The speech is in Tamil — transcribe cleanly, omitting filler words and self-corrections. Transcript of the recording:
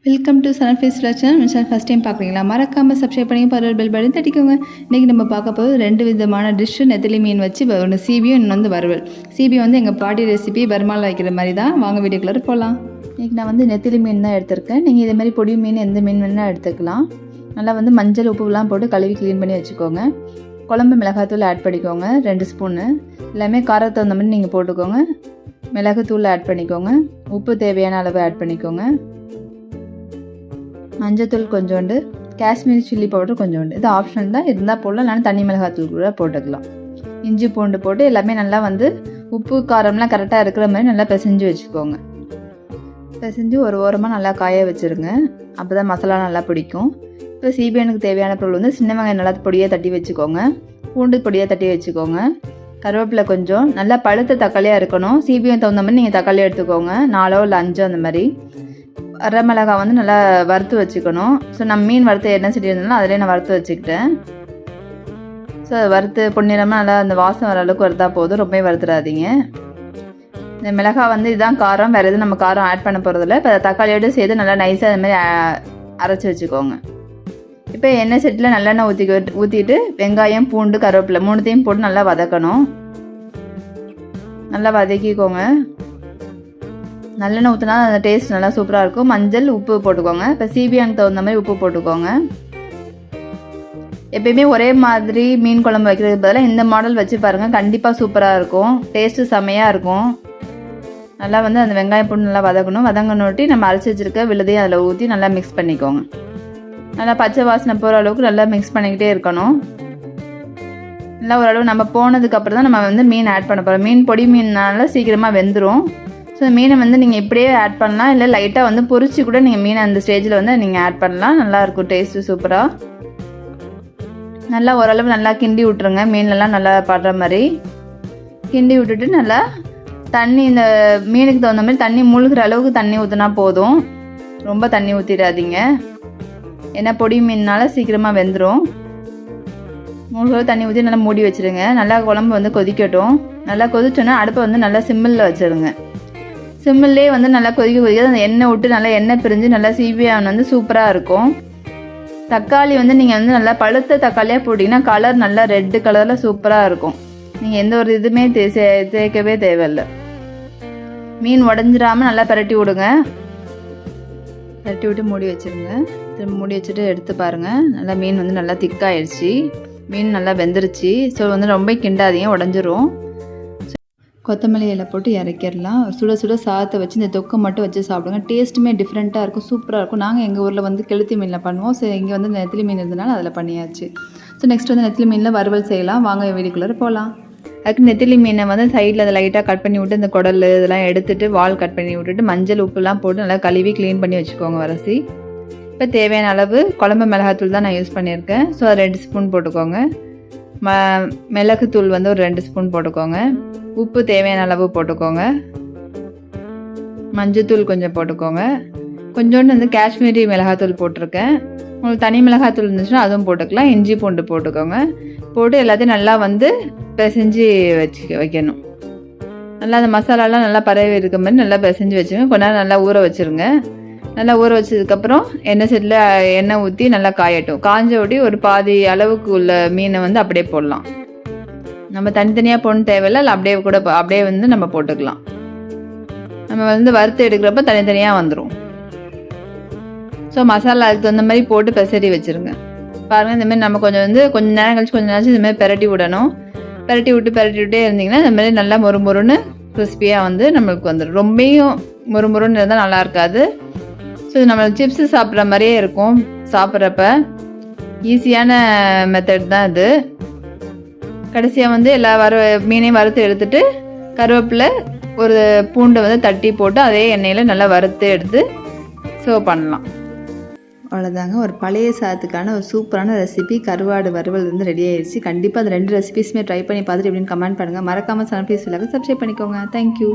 Welcome to Sunface channel. மிஷன் ஃபஸ்ட் டைம் பார்க்குறீங்களா? மறக்காமல் சப்ஸ்கிரைப் பண்ணி பரவல் பெல் பட்டன் தட்டிக்கோங்க. இன்றைக்கி நம்ம பார்க்க போது 2 விதமான டிஷ்ஷு. நெத்திலி மீன் வச்சு ஒன்று சீபியும் இன்னொன்று வந்து வறுவல். சீபி வந்து எங்கள் பாட்டி ரெசிபி பெருமாள் வைக்கிற மாதிரி தான். வாங்க வீடியோக்குள்ளே போகலாம். இன்றைக்கி நான் வந்து நெத்திலி மீன் தான் எடுத்திருக்கேன். நீங்கள் இதே மாதிரி பொடி மீன் எந்த மீன் வேணால் எடுத்துக்கலாம். நல்லா வந்து மஞ்சள் உப்புலாம் போட்டு கழுவி க்ளீன் பண்ணி வச்சுக்கோங்க. குழம்பு மிளகாத்தூள் ஆட் பண்ணிக்கோங்க 2 ஸ்பூனு. எல்லாமே காரத்தை தகுந்த மாதிரி நீங்கள் போட்டுக்கோங்க. மிளகுத்தூள் ஆட் பண்ணிக்கோங்க. உப்பு தேவையான அளவு ஆட் பண்ணிக்கோங்க. மஞ்சத்தூள் கொஞ்சோண்டு, காஷ்மீரி சில்லி பவுடர் கொஞ்சோண்டு. இது ஆப்ஷனல் தான், இருந்தால் போடலாம், இல்லைனா தனி மிளகாத்தூள் கூட போட்டுக்கலாம். இஞ்சி பூண்டு போட்டு எல்லாமே நல்லா வந்து உப்பு காரம்லாம் கரெக்டாக இருக்கிற மாதிரி நல்லா பிசைஞ்சு வச்சுக்கோங்க. பிசைஞ்சு ஒரு ஓரமாக நல்லா காய வச்சுருங்க. அப்போ தான் மசாலா நல்லா பிடிக்கும். இப்போ சீபியனுக்கு தேவையான பொருள் வந்து சின்ன வெங்காயம் நல்லா பொடியாக தட்டி வச்சுக்கோங்க. பூண்டு பொடியாக தட்டி வச்சுக்கோங்க. கருவேப்பிலை கொஞ்சம், நல்லா பழுத்த தக்காளியாக இருக்கணும். சீபியம் தகுந்த மாதிரி நீங்கள் தக்காளி எடுத்துக்கோங்க. 4 இல்லை 5 அந்த மாதிரி. வரமிளகாய் வந்து நல்லா வறுத்து வச்சுக்கணும். ஸோ நம்ம மீன் வறுத்து எண்ணெய் சட்டி இருந்தாலும் அதிலே நான் வறுத்து வச்சுக்கிட்டேன். ஸோ வறுத்து பொன்னிறமாக நல்லா அந்த வாசம் வர அளவுக்கு வறுத்தா போதும், ரொம்ப வறுத்துடாதீங்க. இந்த மிளகாய் வந்து இதுதான் காரம், வேறு எதுவும் நம்ம காரம் ஆட் பண்ண போகிறதில்ல. இப்போ தக்காளியோடு சேர்த்து நல்லா நைஸாக அது மாதிரி அரைச்சி வச்சுக்கோங்க. இப்போ எண்ணெய் சட்டியில் நல்லெண்ணெய் ஊற்றிட்டு வெங்காயம் பூண்டு கருவேப்பிலை 3த்தையும் போட்டு நல்லா வதக்கணும். நல்லா வதக்கிக்கோங்க. நல்லெண்ணெய் ஊற்றினா அந்த டேஸ்ட் நல்லா சூப்பராக இருக்கும். மஞ்சள் உப்பு போட்டுக்கோங்க. இப்போ சீபியானுக்கு தகுந்த மாதிரி உப்பு போட்டுக்கோங்க. எப்பயுமே ஒரே மாதிரி மீன் குழம்பு வைக்கிறதுக்கு பதிலாக இந்த மாடல் வச்சு பாருங்கள், கண்டிப்பாக சூப்பராக இருக்கும். டேஸ்ட்டு செம்மையாக இருக்கும். நல்லா வந்து அந்த வெங்காயம் பூண்டு நல்லா வதக்கணும். வதங்கினோட்டி நம்ம அரைச்சி வச்சுருக்க விழுதையும் அதில் ஊற்றி நல்லா மிக்ஸ் பண்ணிக்கோங்க. நல்லா பச்சை வாசனை போகிற அளவுக்கு நல்லா மிக்ஸ் பண்ணிக்கிட்டே இருக்கணும். நல்லா ஓரளவு நம்ம போனதுக்கப்புறம் தான் நம்ம வந்து மீன் ஆட் பண்ண போகிறோம். மீன் பொடி மீன்னால சீக்கிரமாக வெந்துடும். ஸோ மீனை வந்து நீங்கள் இப்படியே ஆட் பண்ணலாம், இல்லை லைட்டாக வந்து பொரிச்சு கூட நீங்கள் மீனை அந்த ஸ்டேஜில் வந்து நீங்கள் ஆட் பண்ணலாம். நல்லாயிருக்கும், டேஸ்ட்டு சூப்பராக. நல்லா ஓரளவு நல்லா கிண்டி விட்ருங்க. மீன்லாம் நல்லா படுற மாதிரி கிண்டி விட்டுட்டு நல்லா தண்ணி, இந்த மீனுக்கு தகுந்த மாதிரி தண்ணி மூழ்கிற அளவுக்கு தண்ணி ஊற்றினா போதும். ரொம்ப தண்ணி ஊற்றிடாதீங்க, ஏன்னா பொடி மீனால் சீக்கிரமாக வெந்துடும். மூழ்கிற தண்ணி ஊற்றி நல்லா மூடி வச்சுருங்க. நல்லா குழம்பு வந்து கொதிக்கட்டும். நல்லா கொதிச்சோன்னா அடுப்பை வந்து நல்லா சிம்மில் வச்சுருங்க. சிம்மிலே வந்து நல்லா கொதிக்க அந்த எண்ணெய் விட்டு நல்லா எண்ணெய் பிரிஞ்சு நல்லா சீபியான் வந்து சூப்பராக இருக்கும். தக்காளி வந்து நீங்கள் வந்து நல்லா பழுத்த தக்காளியாக போட்டிங்கன்னா கலர் நல்லா ரெட்டு கலரில் சூப்பராக இருக்கும். நீங்கள் எந்த ஒரு இதுவுமே தேய்க்கவே தேவையில்லை. மீன் உடஞ்சிடாமல் நல்லா பரட்டி விடுங்க. பரட்டி விட்டு மூடி வச்சுருங்க. திரும்ப மூடி வச்சுட்டு எடுத்து பாருங்கள். நல்லா மீன் வந்து நல்லா திக்காயிடுச்சு. மீன் நல்லா வெந்துருச்சு. ஸோ வந்து ரொம்ப கிண்டாதீங்க, உடஞ்சிரும். கொத்தமல்லி இலை போட்டு இறக்கிடலாம். சுட சுட சாதத்தை வச்சு இந்த தொக்கை மட்டும் வச்சு சாப்பிடுங்க. டேஸ்ட்டுமே டிஃப்ரெண்ட்டாக இருக்கும், சூப்பராக இருக்கும். நாங்கள் எங்கள் ஊரில் வந்து கெளுத்தி மீனில் பண்ணுவோம். ஸோ இங்கே வந்து நெத்திலி மீன் இருந்தனால அதில் பண்ணியாச்சு. ஸோ நெக்ஸ்ட் வந்து நெத்திலி மீனில் வறுவல் செய்யலாம். வாங்க வீடியோக்குள்ளே போகலாம். அதுக்கு நெத்திலி மீனை வந்து சைடில் அதை லைட்டாக கட் பண்ணி விட்டு இந்த குடல் இதெல்லாம் எடுத்துகிட்டு வால் கட் பண்ணி விட்டுட்டு மஞ்சள் உப்புலாம் போட்டு நல்லா கழுவி க்ளீன் பண்ணி வச்சுக்கோங்க வரசி. இப்போ தேவையான அளவு குழம்பு மிளகாத்தூள் தான் நான் யூஸ் பண்ணியிருக்கேன். ஸோ அது 2 ஸ்பூன் போட்டுக்கோங்க. மிளகுத்தூள் வந்து ஒரு 2 ஸ்பூன் போட்டுக்கோங்க. உப்பு தேவையான அளவு போட்டுக்கோங்க. மஞ்சத்தூள் கொஞ்சம் போட்டுக்கோங்க. கொஞ்சோண்டு வந்து காஷ்மீரி மிளகாத்தூள் போட்டிருக்கேன். உங்களுக்கு தனி மிளகாத்தூள் இருந்துச்சுன்னா அதுவும் போட்டுக்கலாம். இஞ்சி பூண்டு போட்டுக்கோங்க. போட்டு எல்லாத்தையும் நல்லா வந்து பிசைஞ்சு வைக்கணும். நல்லா அந்த மசாலாலாம் நல்லா பரவி இருக்க மாதிரி நல்லா பிசைஞ்சு வச்சுங்க. கொஞ்ச நேரம் நல்லா ஊற வச்சுருங்க. நல்லா ஊற வச்சதுக்கப்புறம் எண்ணெய் சட்டியில் எண்ணெய் ஊற்றி நல்லா காயட்டும். காஞ்ச ஒட்டி ஒரு பாதி அளவுக்கு உள்ள மீனை வந்து அப்படியே போடலாம். நம்ம தனித்தனியாக போடணும் தேவையில்லை, இல்லை அப்படியே வந்து நம்ம போட்டுக்கலாம். நம்ம வந்து வறுத்து எடுக்கிறப்ப தனித்தனியாக வந்துடும். ஸோ மசாலா அதுக்கு தகுந்த மாதிரி போட்டு பெசரி வச்சுருங்க. பாருங்கள், இந்தமாதிரி நம்ம கொஞ்சம் நேரம் கழிச்சு கொஞ்சம் நேரம் இதுமாதிரி பெரட்டி விடணும். பெரட்டி விட்டே இருந்திங்கன்னா இந்தமாதிரி நல்லா மொறுன்னு கிறிஸ்பியாக வந்து நம்மளுக்கு வந்துடும். ரொம்பையும் மொறுன்னு இருந்தால் நல்லா இருக்காது. ஸோ இது நம்மளுக்கு சிப்ஸு சாப்பிட்ற மாதிரியே இருக்கும். சாப்பிட்றப்ப ஈஸியான மெத்தட் தான் இது. கடைசியாக வந்து எல்லா மீனையும் வறுத்து எடுத்துகிட்டு கருவேப்பிலை ஒரு பூண்டை வந்து தட்டி போட்டு அதே எண்ணெயில் நல்லா வறுத்து எடுத்து சர்வ் பண்ணலாம். அவ்வளோதாங்க, ஒரு பழைய சாதத்துக்கான ஒரு சூப்பரான ரெசிபி கருவாடு வறுவல் வந்து ரெடி ஆயிடுச்சு. கண்டிப்பாக அந்த 2 ரெசிபிஸுமே ட்ரை பண்ணி பார்த்துட்டு எப்படின்னு கமெண்ட் பண்ணுங்கள். மறக்காமல் சன்ஃபேஸ் விலாக சப்ஸ்கிரைப் பண்ணிக்கோங்க. தேங்க்யூ.